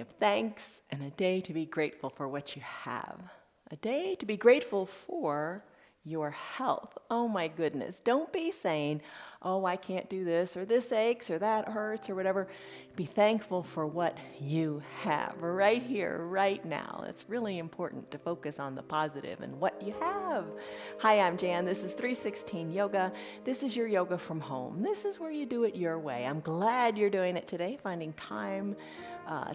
of thanks and a day to be grateful for what you have. A day to be grateful for your health. Oh my goodness. Don't be saying, oh, I can't do this, or this aches, or that hurts, or whatever. Be thankful for what you have right here, right now. It's really important to focus on the positive and what you have. Hi, I'm Jan. This is 316 Yoga. This is your yoga from home. This is where you do it your way. I'm glad you're doing it today, finding time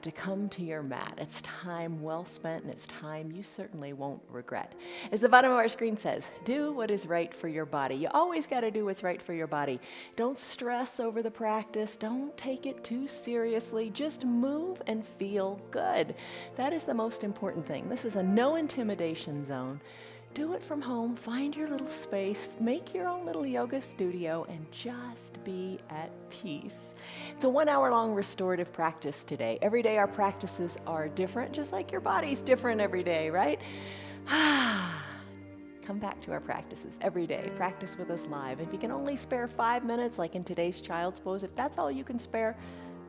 to come to your mat. It's time well spent, and it's time you certainly won't regret. As the bottom of our screen says, do what is right for your body. You always got to do what's right for your body. Don't stress over the practice. Don't take it too seriously. Just move and feel good. That is the most important thing. This is a no intimidation zone. Do it from home, find your little space, make your own little yoga studio, and just be at peace. It's a 1 hour long restorative practice today. Every day our practices are different, just like your body's different every day, right? Come back to our practices every day. Practice with us live. If you can only spare 5 minutes, like in today's child's pose, if that's all you can spare,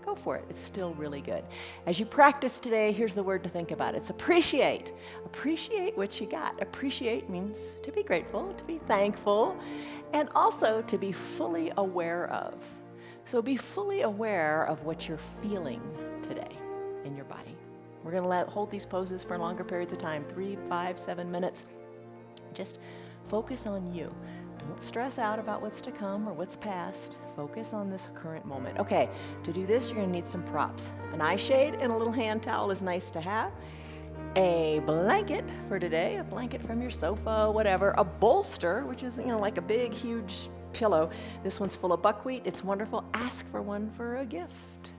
go for it. It's still really good. As you practice today, here's the word to think about. It's appreciate. Appreciate what you got. Appreciate means to be grateful, to be thankful, and also to be fully aware of. So be fully aware of what you're feeling today in your body. We're going to hold these poses for longer periods of time, 3, 5, 7 minutes. Just focus on you. Don't stress out about what's to come or what's past. Focus on this current moment. Okay, to do this, you're going to need some props. An eye shade and a little hand towel is nice to have. A blanket for today, a blanket from your sofa, whatever. A bolster, which is, like a big, huge pillow. This one's full of buckwheat. It's wonderful. Ask for one for a gift.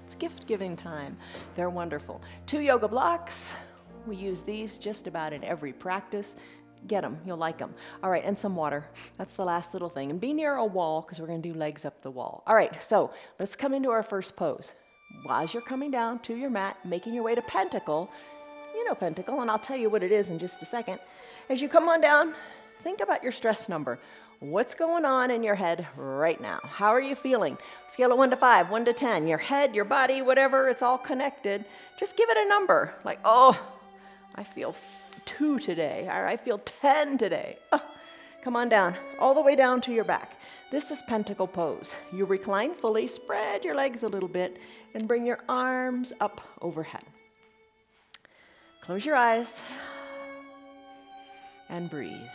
It's gift giving time. They're wonderful. 2 yoga blocks. We use these just about in every practice. Get them, you'll like them. All right, and some water. That's the last little thing. And be near a wall because we're going to do legs up the wall. All right, so let's come into our first pose. As you're coming down to your mat, making your way to pentacle, you know pentacle, and I'll tell you what it is in just a second. As you come on down, think about your stress number. What's going on in your head right now? How are you feeling? Scale of 1 to 5, 1 to 10. Your head, your body, whatever, it's all connected. Just give it a number. Like, oh, I feel 2 today, or I feel 10 today. Come on down, all the way down to your back. This is pentacle pose. You recline fully, spread your legs a little bit, and bring your arms up overhead. Close your eyes and breathe.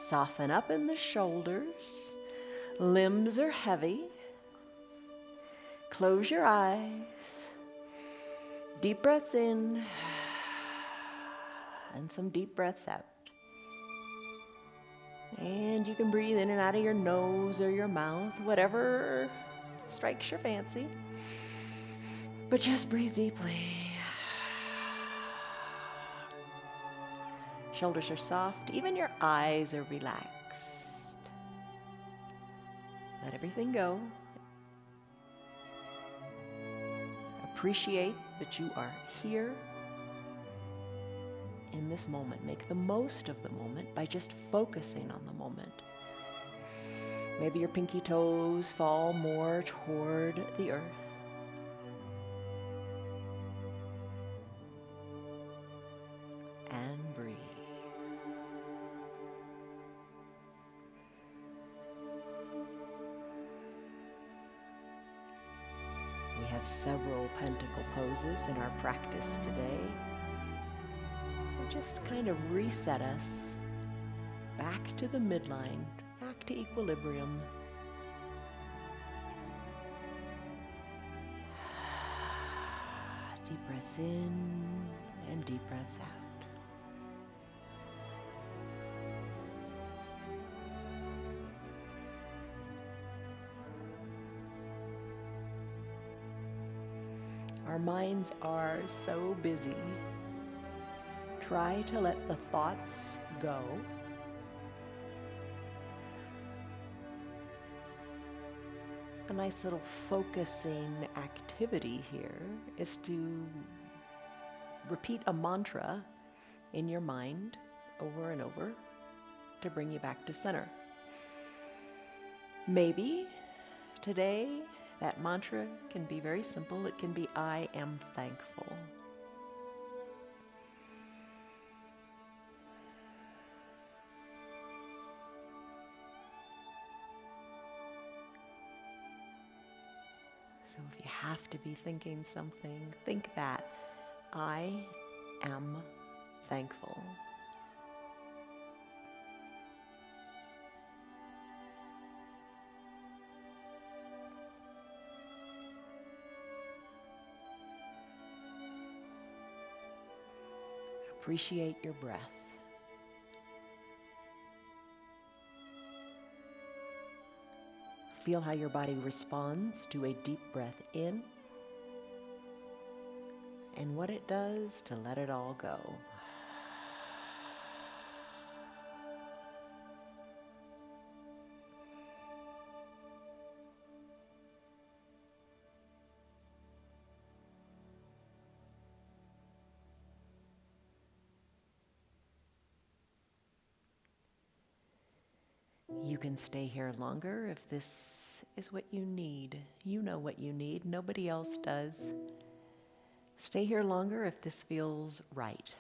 Soften up in the shoulders. Limbs are heavy. Close your eyes. Deep breaths in. And some deep breaths out. And you can breathe in and out of your nose or your mouth, whatever strikes your fancy. But just breathe deeply. Shoulders are soft, even your eyes are relaxed. Let everything go. Appreciate that you are here in this moment. Make the most of the moment by just focusing on the moment. Maybe your pinky toes fall more toward the earth. And breathe. We have several pentacle poses in our practice today. Just kind of reset us back to the midline, back to equilibrium. Deep breaths in and deep breaths out. Our minds are so busy. Try to let the thoughts go. A nice little focusing activity here is to repeat a mantra in your mind over and over to bring you back to center. Maybe today that mantra can be very simple. It can be, I am thankful. So if you have to be thinking something, think that. I am thankful. Appreciate your breath. Feel how your body responds to a deep breath in and what it does to let it all go. You can stay here longer if this is what you need. You know what you need. Nobody else does. Stay here longer if this feels right.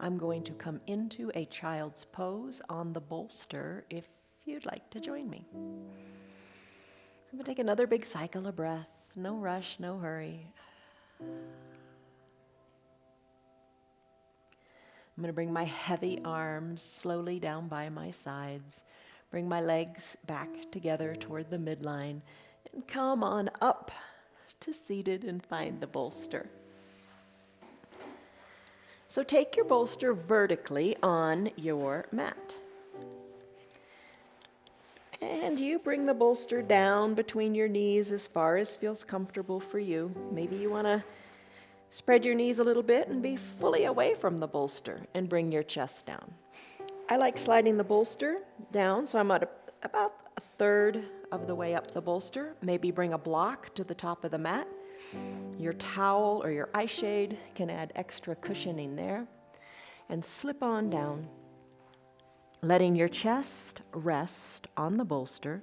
I'm going to come into a child's pose on the bolster if you'd like to join me. So I'm going to take another big cycle of breath. No rush, no hurry. I'm going to bring my heavy arms slowly down by my sides, bring my legs back together toward the midline, and come on up to seated and find the bolster. So take your bolster vertically on your mat. And you bring the bolster down between your knees as far as feels comfortable for you. Maybe you want to spread your knees a little bit and be fully away from the bolster and bring your chest down. I like sliding the bolster down, so I'm at about a third of the way up the bolster. Maybe bring a block to the top of the mat. Your towel or your eye shade can add extra cushioning there. And slip on down, letting your chest rest on the bolster,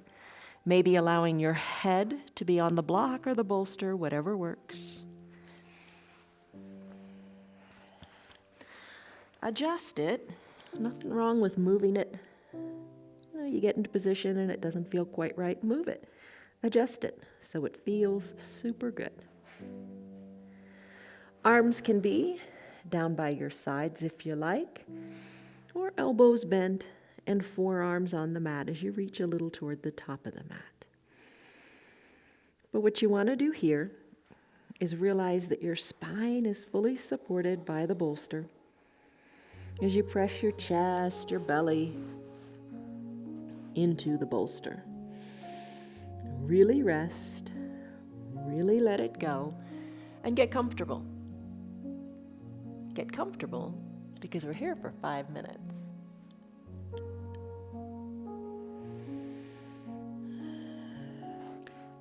maybe allowing your head to be on the block or the bolster, whatever works. Adjust it. Nothing wrong with moving it. You get into position and it doesn't feel quite right, move it. Adjust it so it feels super good. Arms can be down by your sides if you like, or elbows bent and forearms on the mat as you reach a little toward the top of the mat. But what you want to do here is realize that your spine is fully supported by the bolster. As you press your chest, your belly into the bolster. Really rest, really let it go, and get comfortable. Get comfortable because we're here for 5 minutes.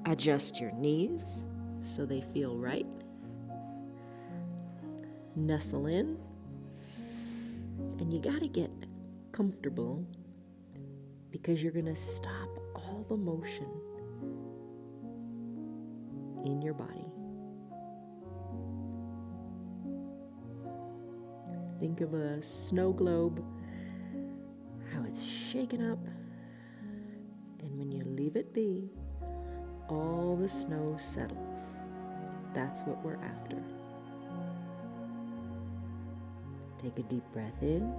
Adjust your knees so they feel right. Nestle in. And you got to get comfortable because you're going to stop all the motion in your body. Think of a snow globe, how it's shaken up, and when you leave it be, all the snow settles. That's what we're after. Take a deep breath in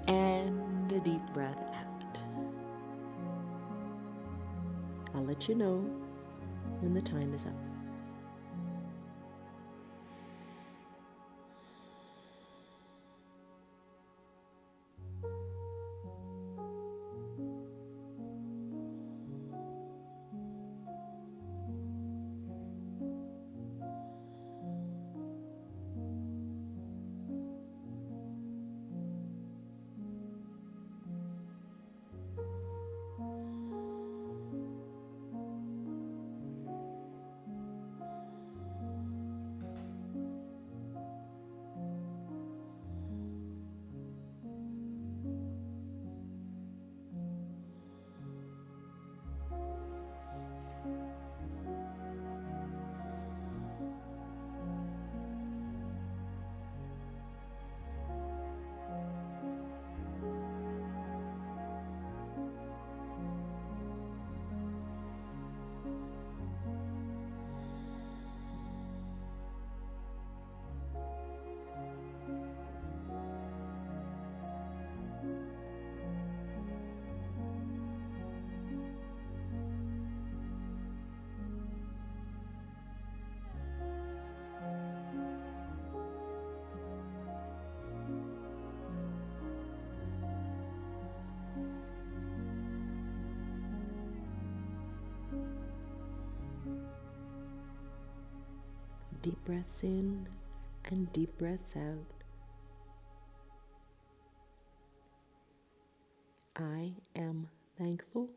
and a deep breath out. I'll let you know when the time is up. Deep breaths in and deep breaths out. I am thankful.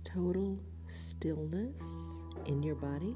Total stillness in your body.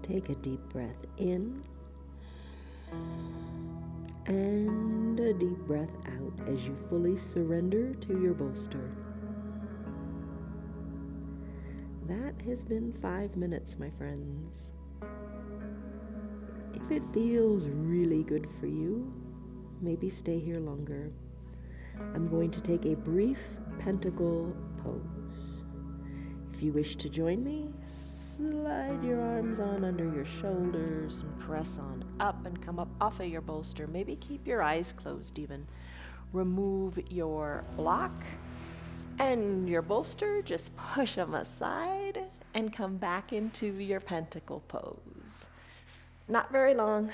Take a deep breath in and a deep breath out as you fully surrender to your bolster. That has been 5 minutes, my friends. If it feels really good for you, maybe stay here longer. I'm going to take a brief pentacle pose. If you wish to join me, slide your arms on under your shoulders and press on up and come up off of your bolster. Maybe keep your eyes closed even. Remove your block and your bolster. Just push them aside and come back into your pentacle pose. Not very long.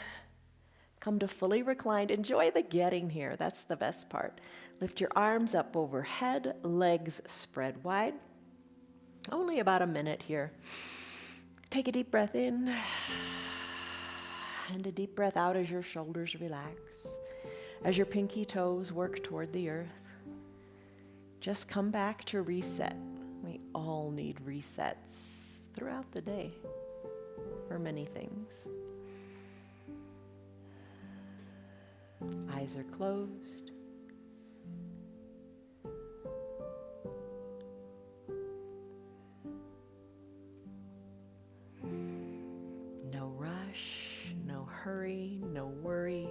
Come to fully reclined. Enjoy the getting here. That's the best part. Lift your arms up overhead, legs spread wide. Only about a minute here. Take a deep breath in and a deep breath out as your shoulders relax, as your pinky toes work toward the earth. Just come back to reset. We all need resets throughout the day for many things. Eyes are closed. No rush, no hurry, no worries.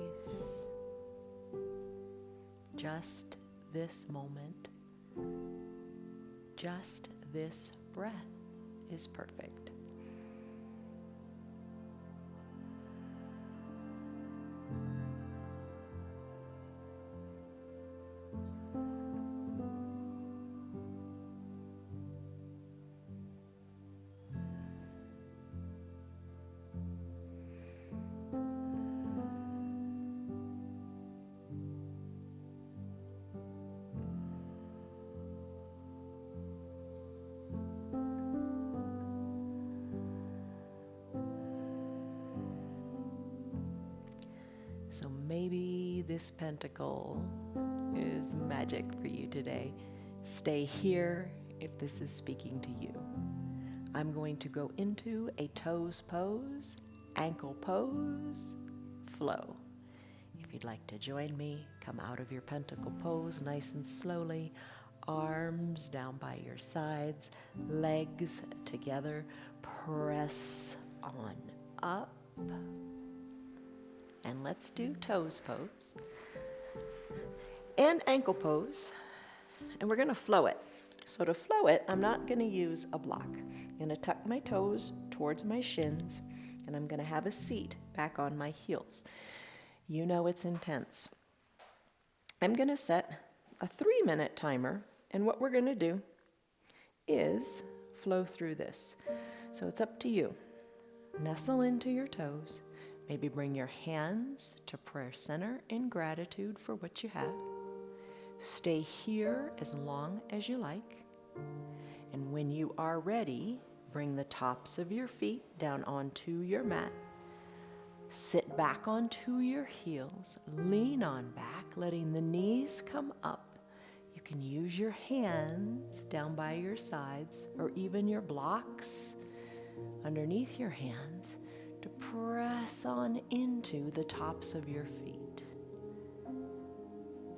Just this moment, just this breath is perfect. So maybe this pentacle is magic for you today. Stay here if this is speaking to you. I'm going to go into a toes pose, ankle pose, flow. If you'd like to join me, come out of your pentacle pose nice and slowly, arms down by your sides, legs together, press on up, and let's do toes pose and ankle pose, and we're going to flow it. So to flow it, I'm not going to use a block. I'm going to tuck my toes towards my shins, and I'm going to have a seat back on my heels. You know it's intense. I'm going to set a 3-minute timer, and what we're going to do is flow through this. So it's up to you. Nestle into your toes. Maybe bring your hands to prayer center in gratitude for what you have. Stay here as long as you like. And when you are ready, bring the tops of your feet down onto your mat. Sit back onto your heels. Lean on back, letting the knees come up. You can use your hands down by your sides or even your blocks underneath your hands to press on into the tops of your feet.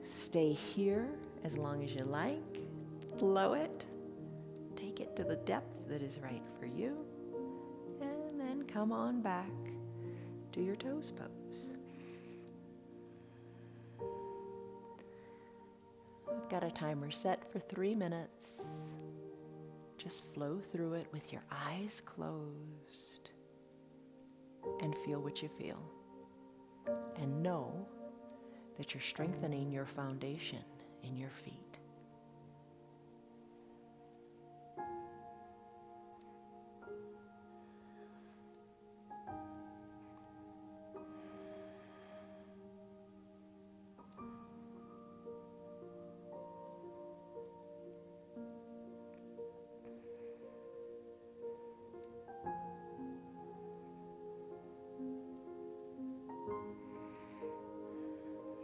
Stay here as long as you like. Flow it. Take it to the depth that is right for you. And then come on back to your toes pose. I've got a timer set for 3 minutes. Just flow through it with your eyes closed and feel what you feel. And know that you're strengthening your foundation in your feet.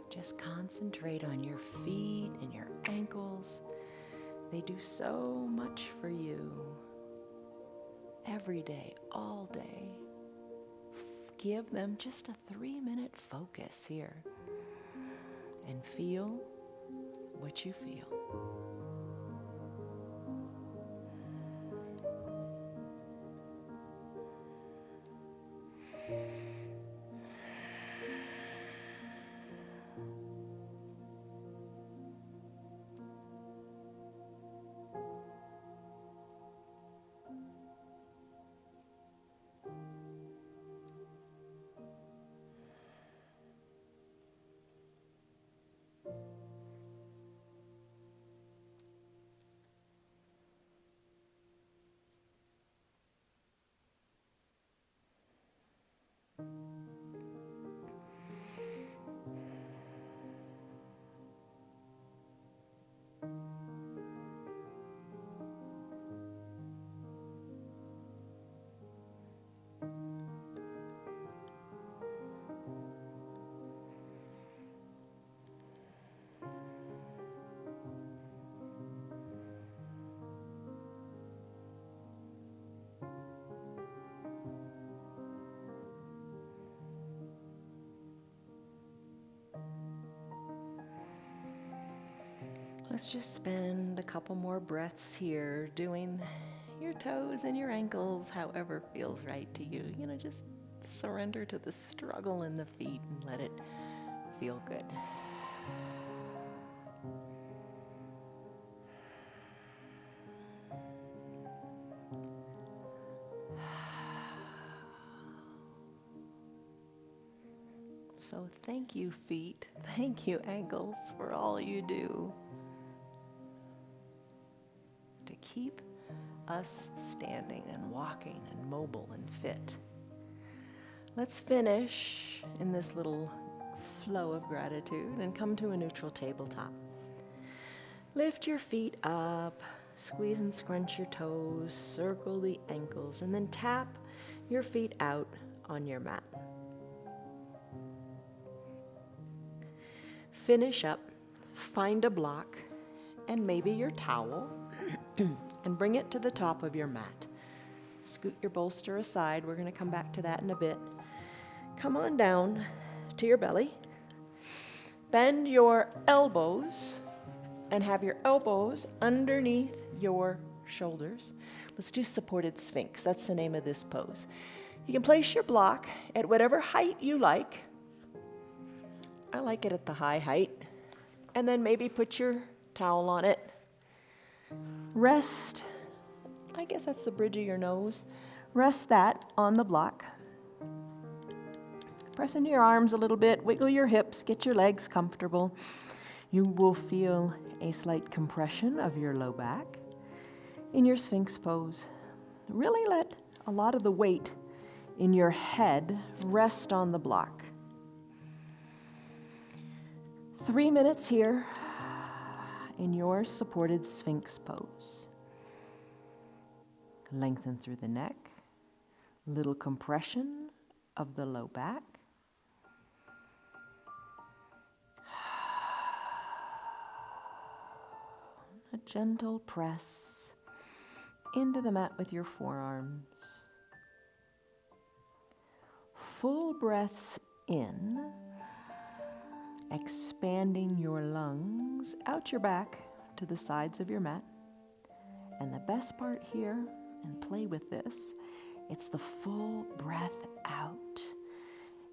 Just concentrate on your feet and your ankles. They do so much for you. Every day, all day. Give them just a 3-minute focus here. And feel what you feel. Let's just spend a couple more breaths here doing your toes and your ankles however feels right to you. Just surrender to the struggle in the feet and let it feel good. So thank you, feet. Thank you, ankles, for all you do to keep us standing and walking and mobile and fit. Let's finish in this little flow of gratitude and come to a neutral tabletop. Lift your feet up, squeeze and scrunch your toes, circle the ankles, and then tap your feet out on your mat. Finish up, find a block, and maybe your towel and bring it to the top of your mat. Scoot your bolster aside. We're going to come back to that in a bit. Come on down to your belly. Bend your elbows and have your elbows underneath your shoulders. Let's do supported sphinx. That's the name of this pose. You can place your block at whatever height you like. I like it at the high height. And then maybe put your towel on it. Rest, I guess that's the bridge of your nose. Rest that on the block. Press into your arms a little bit, wiggle your hips, get your legs comfortable. You will feel a slight compression of your low back in your Sphinx pose. Really let a lot of the weight in your head rest on the block. 3 minutes here in your supported Sphinx pose. Lengthen through the neck, little compression of the low back. A gentle press into the mat with your forearms. Full breaths in, expanding your lungs out your back to the sides of your mat. And the best part here, and play with this, it's the full breath out.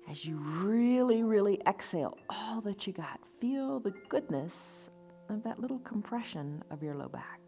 As you really, really exhale all that you got, feel the goodness of that little compression of your low back.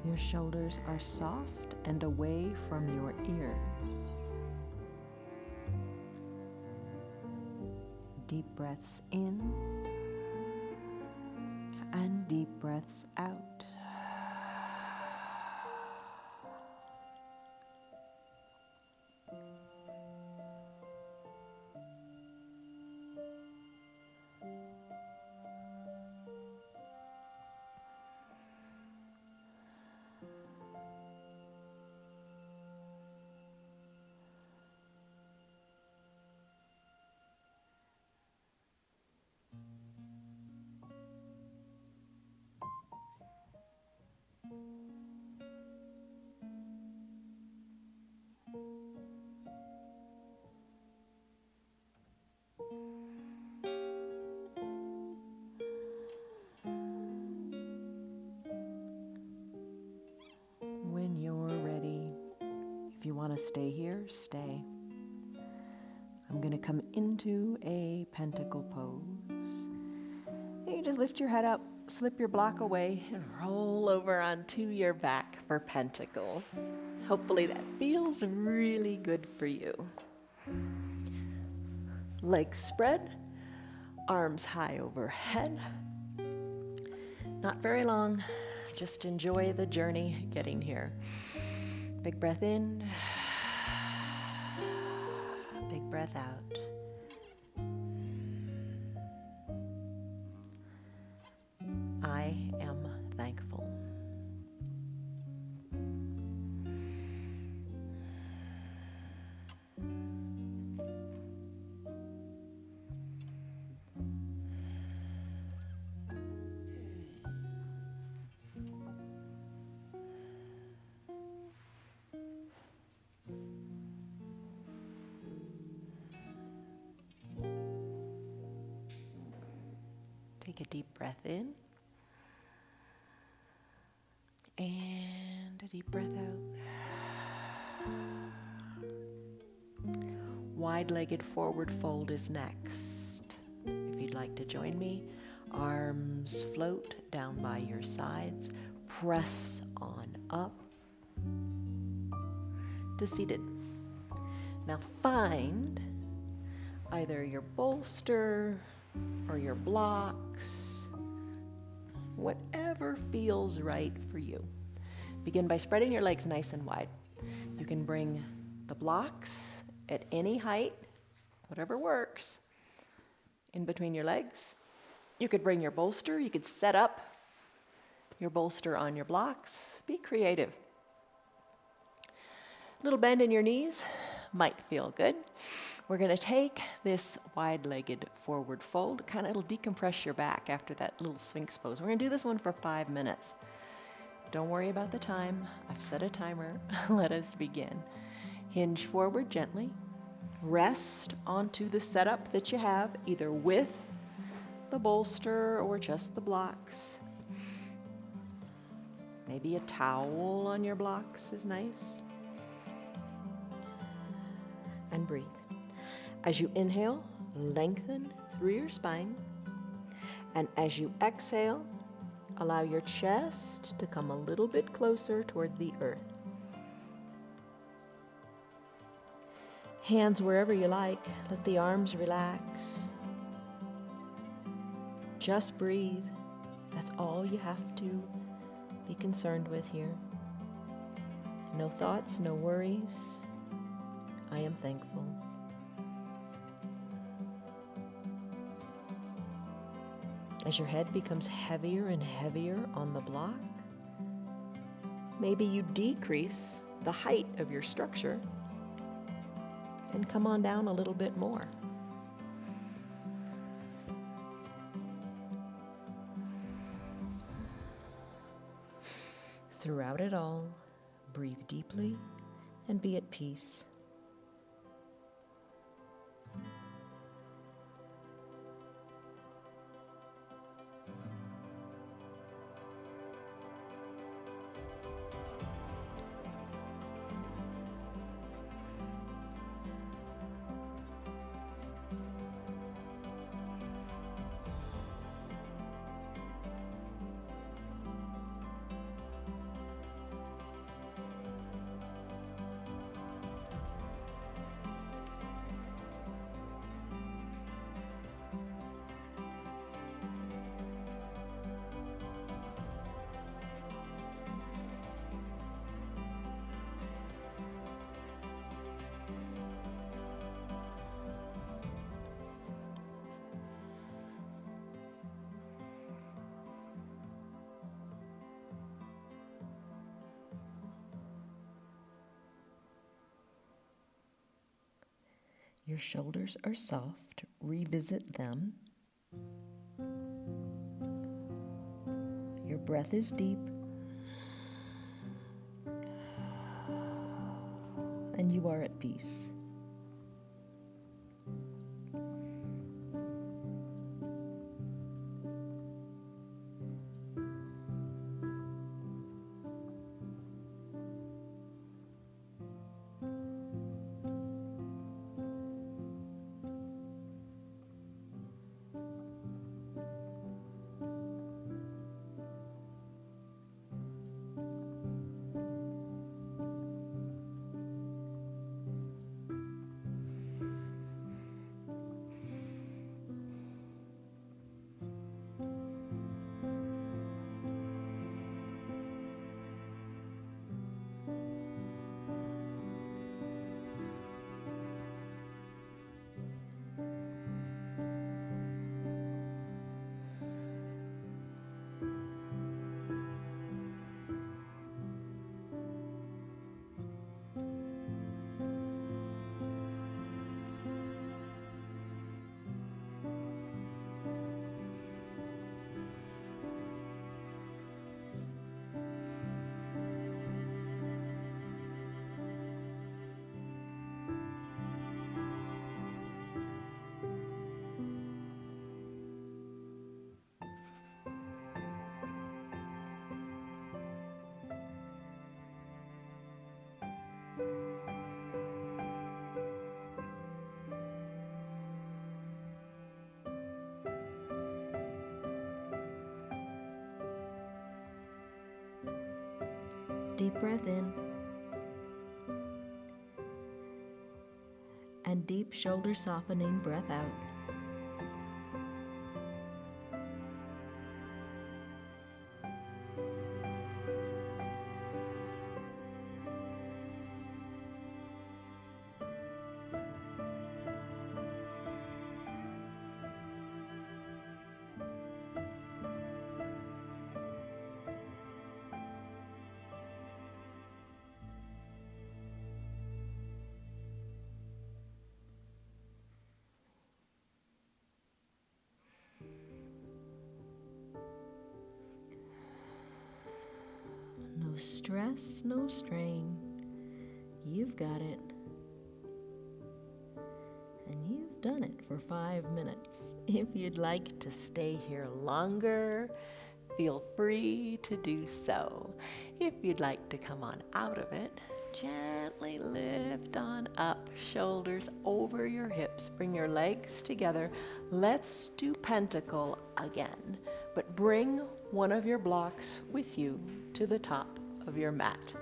Your shoulders are soft and away from your ears. Deep breaths in and deep breaths out. When you're ready, if you want to stay here, stay. I'm going to come into a pentacle pose. You just lift your head up, slip your block away, and roll over onto your back for pentacle. Hopefully that feels really good for you. Legs spread, arms high overhead. Not very long, just enjoy the journey getting here. Big breath in, big breath out. I am thankful. Take a deep breath in. And a deep breath out. Wide-legged forward fold is next. If you'd like to join me, arms float down by your sides. Press on up to seated. Now find either your bolster or your blocks, whatever feels right for you. Begin by spreading your legs nice and wide. You can bring the blocks at any height, whatever works, in between your legs. You could bring your bolster. You could set up your bolster on your blocks. Be creative. Little bend in your knees might feel good. We're going to take this wide-legged forward fold. It'll decompress your back after that little Sphinx pose. We're going to do this one for 5 minutes. Don't worry about the time. I've set a timer. Let us begin. Hinge forward gently. Rest onto the setup that you have, either with the bolster or just the blocks. Maybe a towel on your blocks is nice. And breathe. As you inhale, lengthen through your spine. And as you exhale, allow your chest to come a little bit closer toward the earth. Hands wherever you like. Let the arms relax. Just breathe. That's all you have to be concerned with here. No thoughts, no worries. I am thankful. As your head becomes heavier and heavier on the block, maybe you decrease the height of your structure and come on down a little bit more. Throughout it all, breathe deeply and be at peace. Your shoulders are soft. Revisit them. Your breath is deep. And you are at peace. Deep breath in. And deep shoulder softening breath out. No stress, no strain. You've got it. And you've done it for 5 minutes. If you'd like to stay here longer, feel free to do so. If you'd like to come on out of it, gently lift on up, shoulders over your hips. Bring your legs together. Let's do pentacle again, but bring one of your blocks with you to the top of your mat.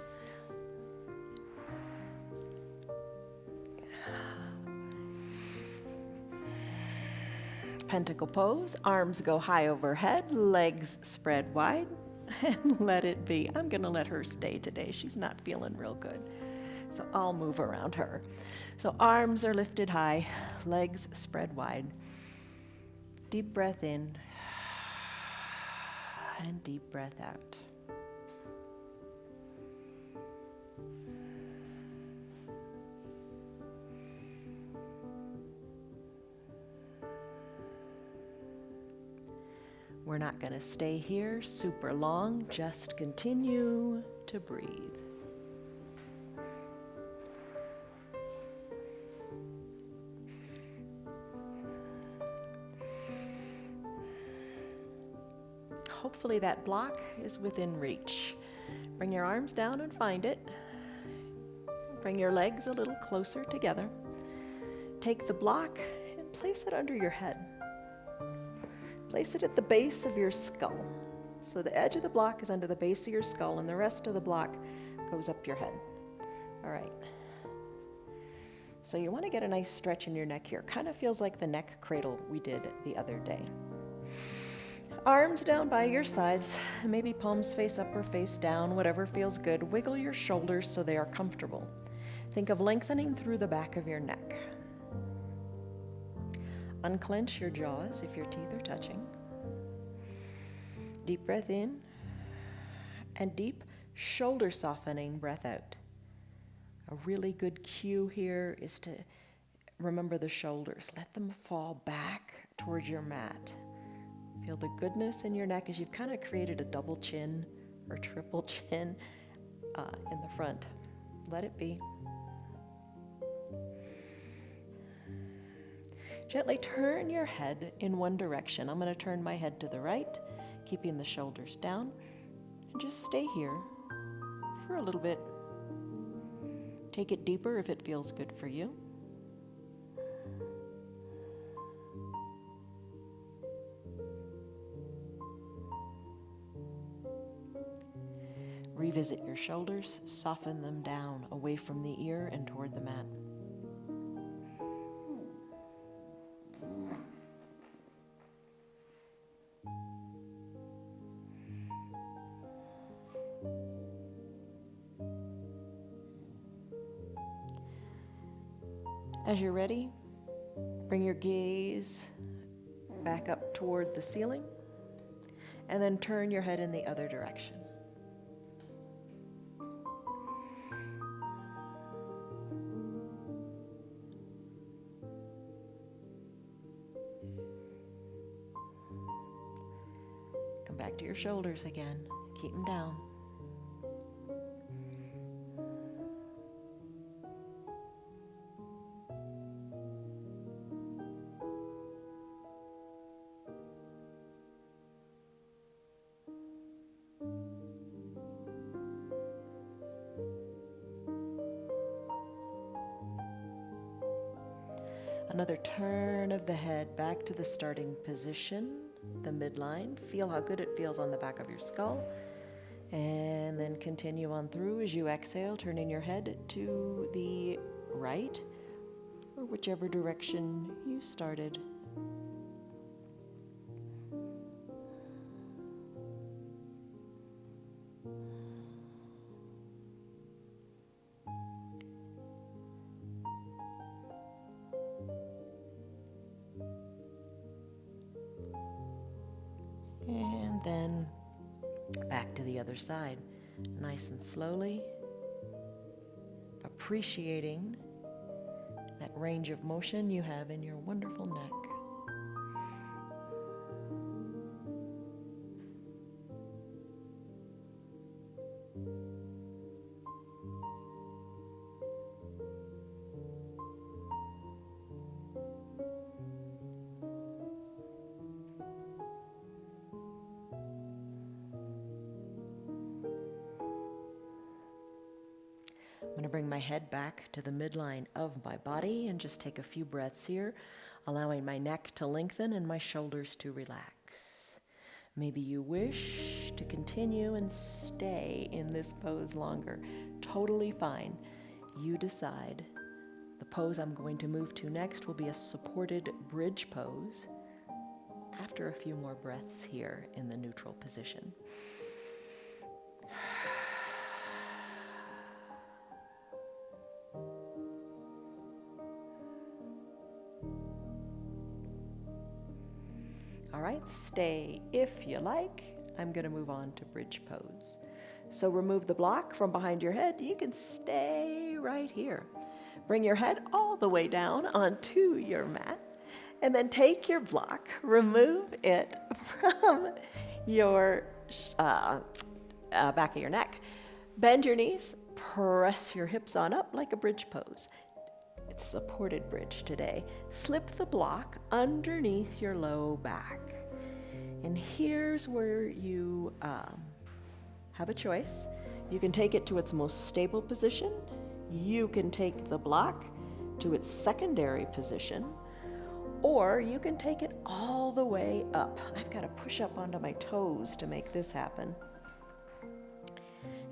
Pentacle pose, arms go high overhead, legs spread wide, and let it be. I'm going to let her stay today. She's not feeling real good, so I'll move around her. So arms are lifted high, legs spread wide. Deep breath in, and deep breath out. We're not going to stay here super long, just continue to breathe. Hopefully that block is within reach. Bring your arms down and find it. Bring your legs a little closer together. Take the block and place it under your head. Place it at the base of your skull. So the edge of the block is under the base of your skull and the rest of the block goes up your head. All right. So you want to get a nice stretch in your neck here. Kind of feels like the neck cradle we did the other day. Arms down by your sides, maybe palms face up or face down, whatever feels good. Wiggle your shoulders so they are comfortable. Think of lengthening through the back of your neck. Unclench your jaws if your teeth are touching. Deep breath in, and deep shoulder softening breath out. A really good cue here is to remember the shoulders. Let them fall back towards your mat. Feel the goodness in your neck as you've kind of created a double chin or triple chin in the front. Let it be. Gently turn your head in one direction. I'm going to turn my head to the right, keeping the shoulders down, and just stay here for a little bit. Take it deeper if it feels good for you. Revisit your shoulders, soften them down away from the ear and toward the mat. As you're ready, bring your gaze back up toward the ceiling, and then turn your head in the other direction. Come back to your shoulders again. Keep them down. Another turn of the head back to the starting position, the midline. Feel how good it feels on the back of your skull. And then continue on through as you exhale, turning your head to the right or whichever direction you started. And then back to the other side, nice and slowly, appreciating that range of motion you have in your wonderful neck. I'm going to bring my head back to the midline of my body and just take a few breaths here, allowing my neck to lengthen and my shoulders to relax. Maybe you wish to continue and stay in this pose longer. Totally fine. You decide. The pose I'm going to move to next will be a supported bridge pose after a few more breaths here in the neutral position. All right, stay if you like. I'm going to move on to bridge pose. So remove the block from behind your head. You can stay right here. Bring your head all the way down onto your mat, and then take your block, remove it from your back of your neck. Bend your knees, press your hips on up like a bridge pose. It's supported bridge today. Slip the block underneath your low back. And here's where you have a choice. You can take it to its most stable position. You can take the block to its secondary position, or you can take it all the way up. I've got to push up onto my toes to make this happen.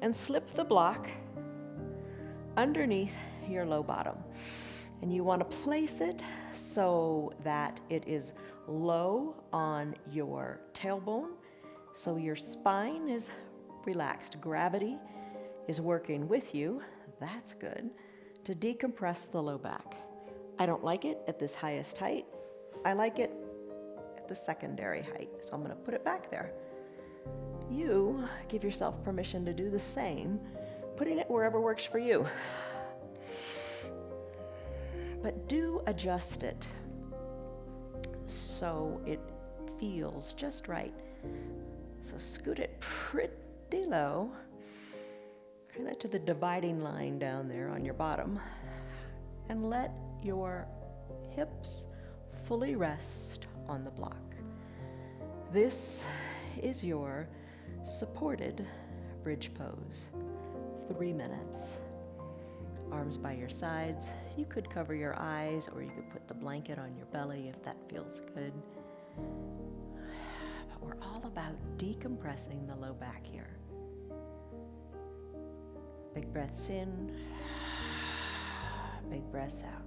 And slip the block underneath your low bottom. And you want to place it so that it is low on your tailbone, so your spine is relaxed. Gravity is working with you. That's good. To decompress the low back. I don't like it at this highest height. I like it at the secondary height. So I'm going to put it back there. You give yourself permission to do the same, putting it wherever works for you. But do adjust it so it feels just right. So scoot it pretty low, kind of to the dividing line down there on your bottom, and let your hips fully rest on the block. This is your supported bridge pose. 3 minutes. Arms by your sides. You could cover your eyes, or you could put the blanket on your belly if that feels good. But we're all about decompressing the low back here. Big breaths in, big breaths out.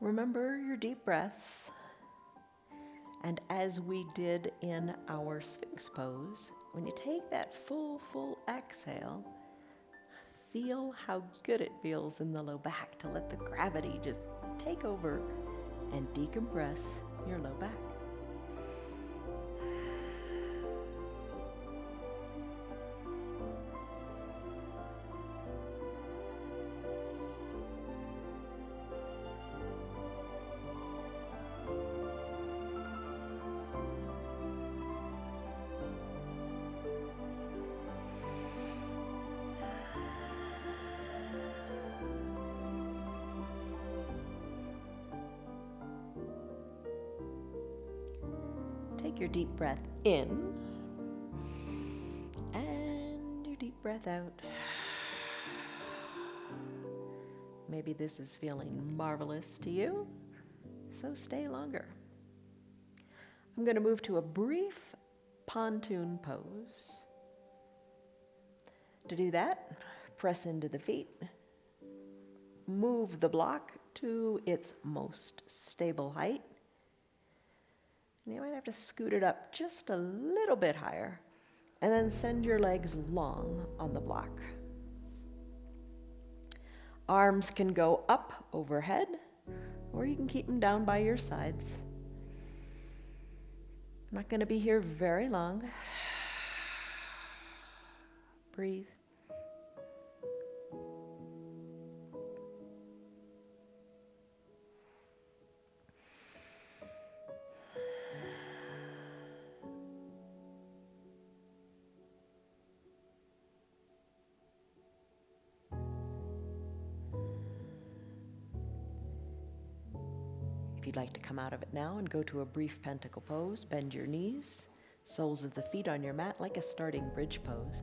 remember your deep breaths. And as we did in our Sphinx pose, when you take that full exhale, feel how good it feels in the low back to let the gravity just take over and decompress your low back. Take your deep breath in and your deep breath out. Maybe this is feeling marvelous to you, so stay longer. I'm going to move to a brief pontoon pose. To do that, press into the feet, move the block to its most stable height. And you might have to scoot it up just a little bit higher, and then send your legs long on the block. Arms can go up overhead, or you can keep them down by your sides. I'm not going to be here very long. Breathe. If you'd like to come out of it now and go to a brief pentacle pose, bend your knees, soles of the feet on your mat like a starting bridge pose.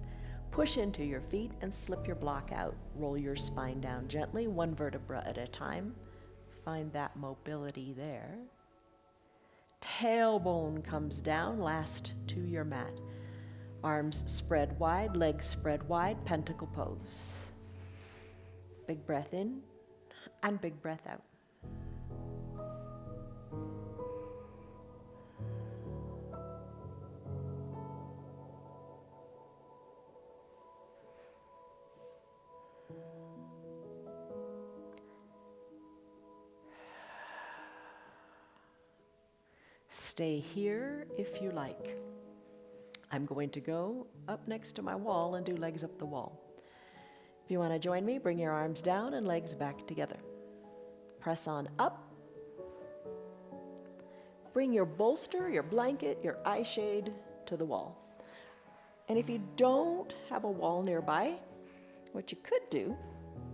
Push into your feet and slip your block out. Roll your spine down gently, one vertebra at a time. Find that mobility there. Tailbone comes down, last to your mat. Arms spread wide, legs spread wide, pentacle pose. Big breath in and big breath out. Stay here if you like. I'm going to go up next to my wall and do legs up the wall. If you want to join me, bring your arms down and legs back together. Press on up. Bring your bolster, your blanket, your eye shade to the wall. And if you don't have a wall nearby, what you could do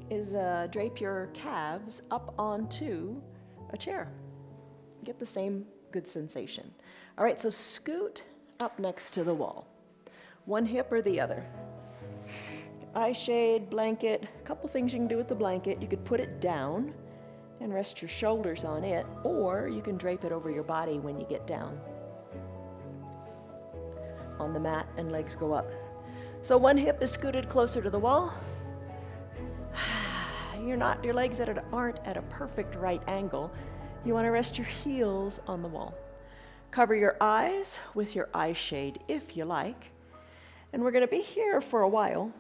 is drape your calves up onto a chair. Get the same good sensation. All right, so scoot up next to the wall. One hip or the other. Eye shade, blanket, a couple things you can do with the blanket. You could put it down and rest your shoulders on it, or you can drape it over your body when you get down on the mat and legs go up. So one hip is scooted closer to the wall. Your legs aren't at a perfect right angle. You want to rest your heels on the wall. Cover your eyes with your eye shade if you like. And we're going to be here for a while.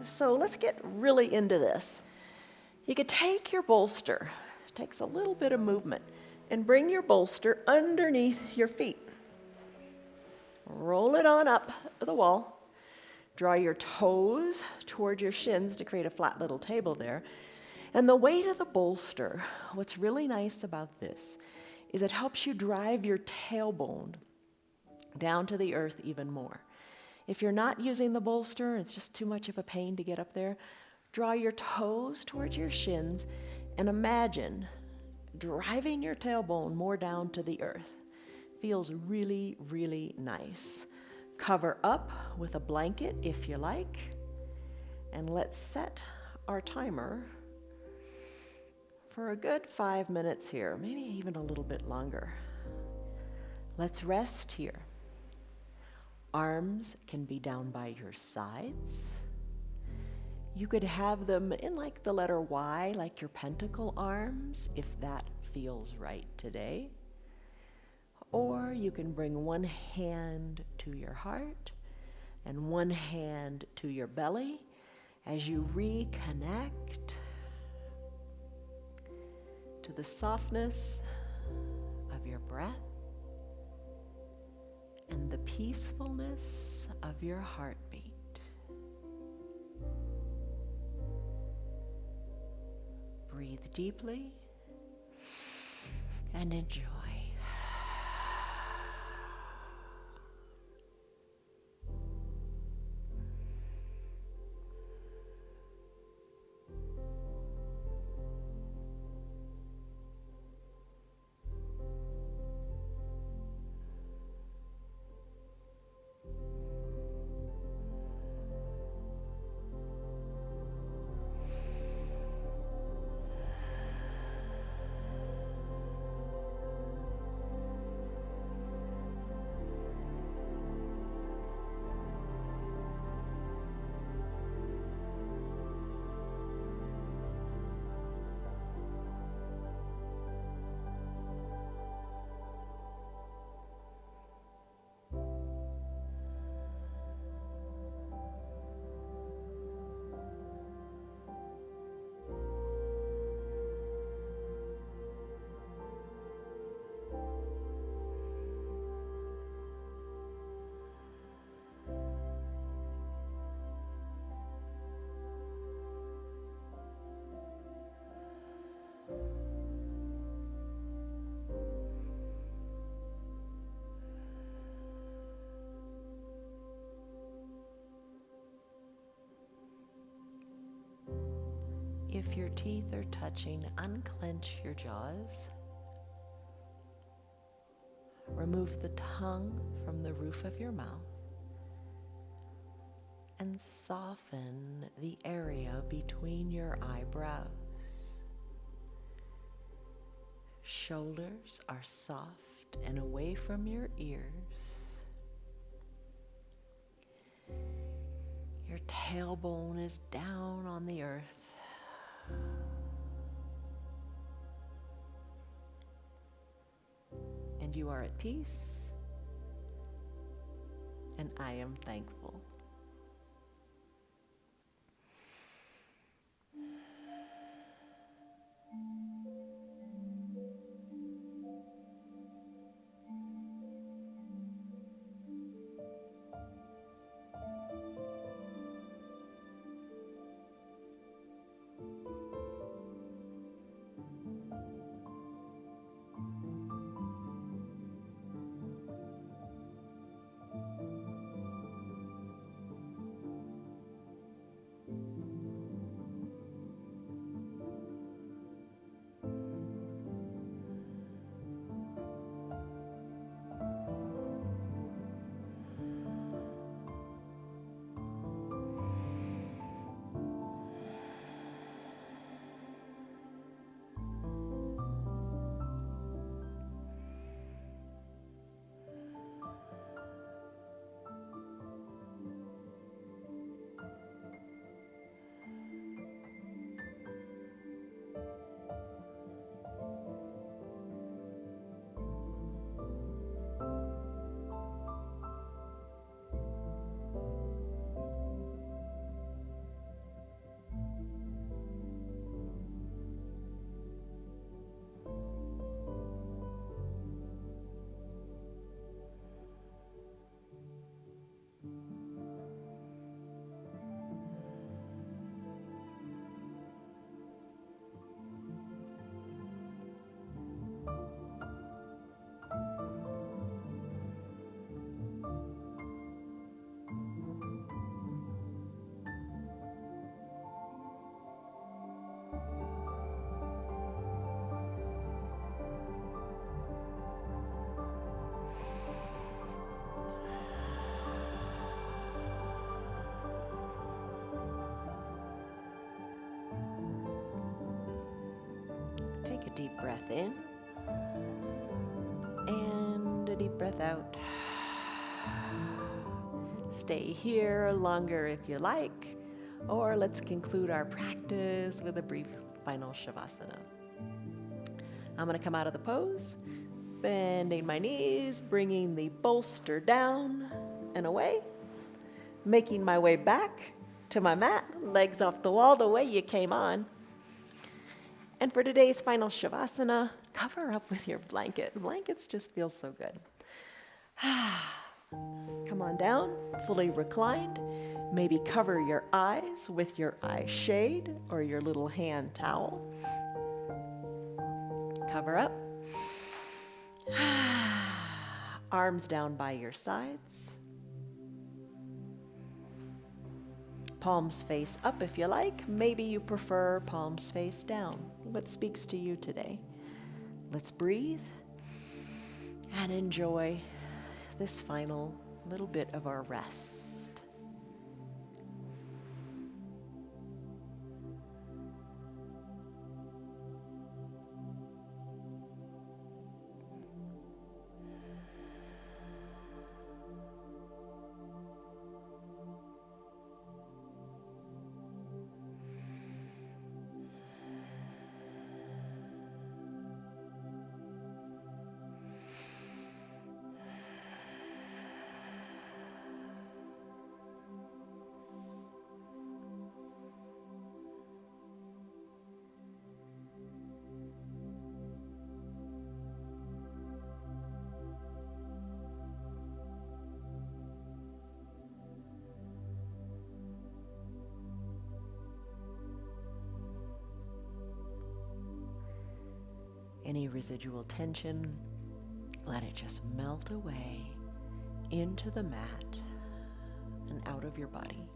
So let's get really into this. You could take your bolster, it takes a little bit of movement, and bring your bolster underneath your feet. Roll it on up the wall. Draw your toes toward your shins to create a flat little table there. And the weight of the bolster, what's really nice about this is it helps you drive your tailbone down to the earth even more. If you're not using the bolster, it's just too much of a pain to get up there, draw your toes towards your shins and imagine driving your tailbone more down to the earth. Feels really, really nice. Cover up with a blanket if you like, and let's set our timer for a good 5 minutes here, maybe even a little bit longer. Let's rest here. Arms can be down by your sides. You could have them in like the letter Y, like your pentacle arms, if that feels right today. Or you can bring one hand to your heart and one hand to your belly as you reconnect to the softness of your breath and the peacefulness of your heartbeat. Breathe deeply and enjoy. If your teeth are touching, unclench your jaws. Remove the tongue from the roof of your mouth and soften the area between your eyebrows. Shoulders are soft and away from your ears. Your tailbone is down on the earth. And you are at peace, and I am thankful. Take a deep breath in and a deep breath out. Stay here longer if you like, or let's conclude our practice with a brief final Shavasana. I'm going to come out of the pose, bending my knees, bringing the bolster down and away, making my way back to my mat, legs off the wall the way you came on. And for today's final Shavasana, cover up with your blanket. Blankets just feel so good. Come on down, fully reclined. Maybe cover your eyes with your eye shade or your little hand towel. Cover up. Arms down by your sides. Palms face up if you like. Maybe you prefer palms face down. What speaks to you today? Let's breathe and enjoy this final little bit of our rest. Any residual tension, let it just melt away into the mat and out of your body.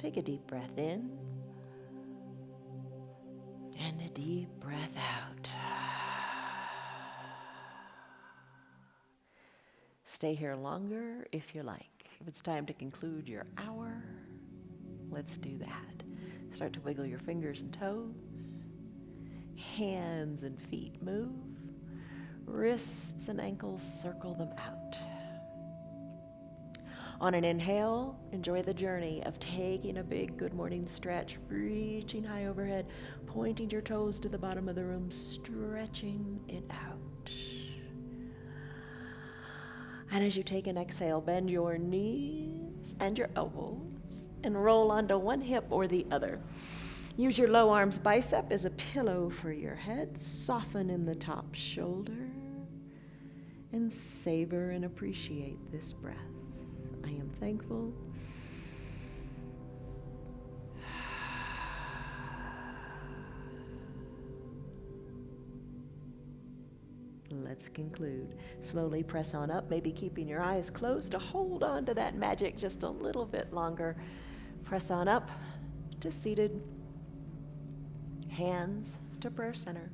Take a deep breath in and a deep breath out. Stay here longer if you like. If it's time to conclude your hour, let's do that. Start to wiggle your fingers and toes. Hands and feet move. Wrists and ankles, circle them out. On an inhale, enjoy the journey of taking a big good morning stretch, reaching high overhead, pointing your toes to the bottom of the room, stretching it out. And as you take an exhale, bend your knees and your elbows and roll onto one hip or the other. Use your low arms bicep as a pillow for your head. Soften in the top shoulder and savor and appreciate this breath. I am thankful. Let's conclude. Slowly press on up, maybe keeping your eyes closed to hold on to that magic just a little bit longer. Press on up to seated. Hands to prayer center.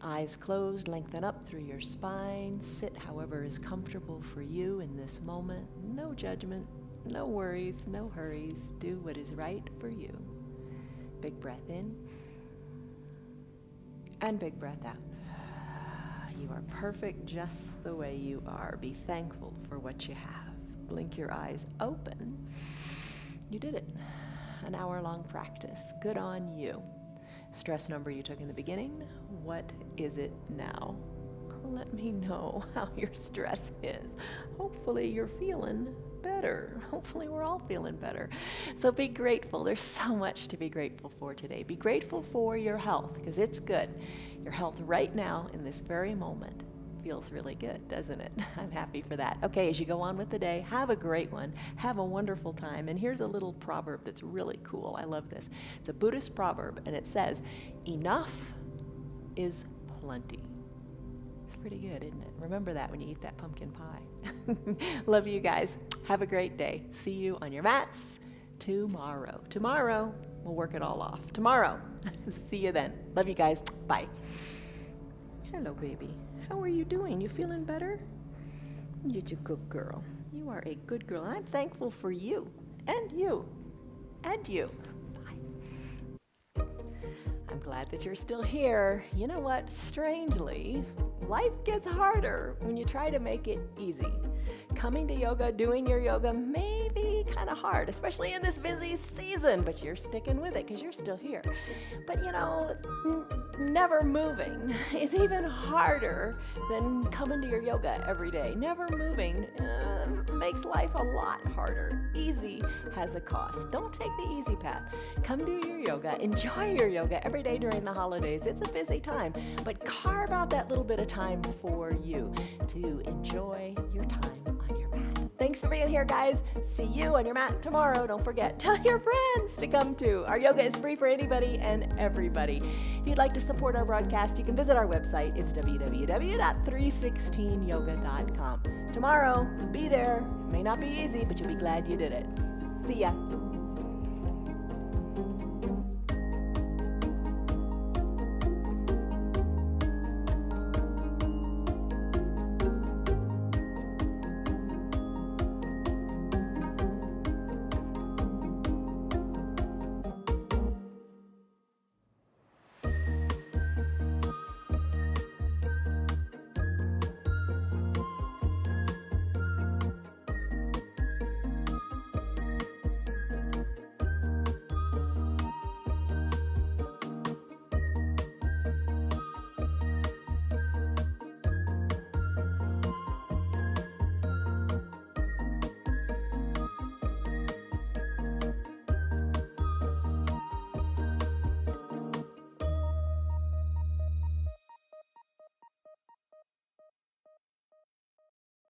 Eyes closed, lengthen up through your spine. Sit however is comfortable for you in this moment. No judgment, no worries, no hurries. Do what is right for you. Big breath in and big breath out. You are perfect just the way you are. Be thankful for what you have. Blink your eyes open. You did it. An hour-long practice. Good on you. Stress number you took in the beginning. What is it now? Let me know how your stress is. Hopefully you're feeling better. Hopefully we're all feeling better. So be grateful. There's so much to be grateful for today. Be grateful for your health, because it's good. Your health right now in this very moment feels really good, doesn't it? I'm happy for that. Okay, as you go on with the day, have a great one. Have a wonderful time. And here's a little proverb that's really cool. I love this. It's a Buddhist proverb, and it says, enough is plenty. Pretty good, isn't it? Remember that when you eat that pumpkin pie. Love you guys. Have a great day. See you on your mats tomorrow. Tomorrow, we'll work it all off. Tomorrow. See you then. Love you guys. Bye. Hello, baby. How are you doing? You feeling better? You're a good girl. You are a good girl. I'm thankful for you. And you. And you. Bye. I'm glad that you're still here. You know what? Strangely, life gets harder when you try to make it easy. Coming to yoga, doing your yoga may be kind of hard, especially in this busy season, but you're sticking with it because you're still here. But you know, never moving is even harder than coming to your yoga every day. Never moving makes life a lot harder. Easy has a cost. Don't take the easy path. Come do your yoga. Enjoy your yoga every day during the holidays. It's a busy time, but carve out that little bit of time for you to enjoy your time on your mat. Thanks for being here, guys. See you on your mat tomorrow. Don't forget, tell your friends to come too. Our yoga is free for anybody and everybody. If you'd like to support our broadcast, you can visit our website. It's www.316yoga.com. Tomorrow, be there. May not be easy, but you'll be glad you did it. See ya.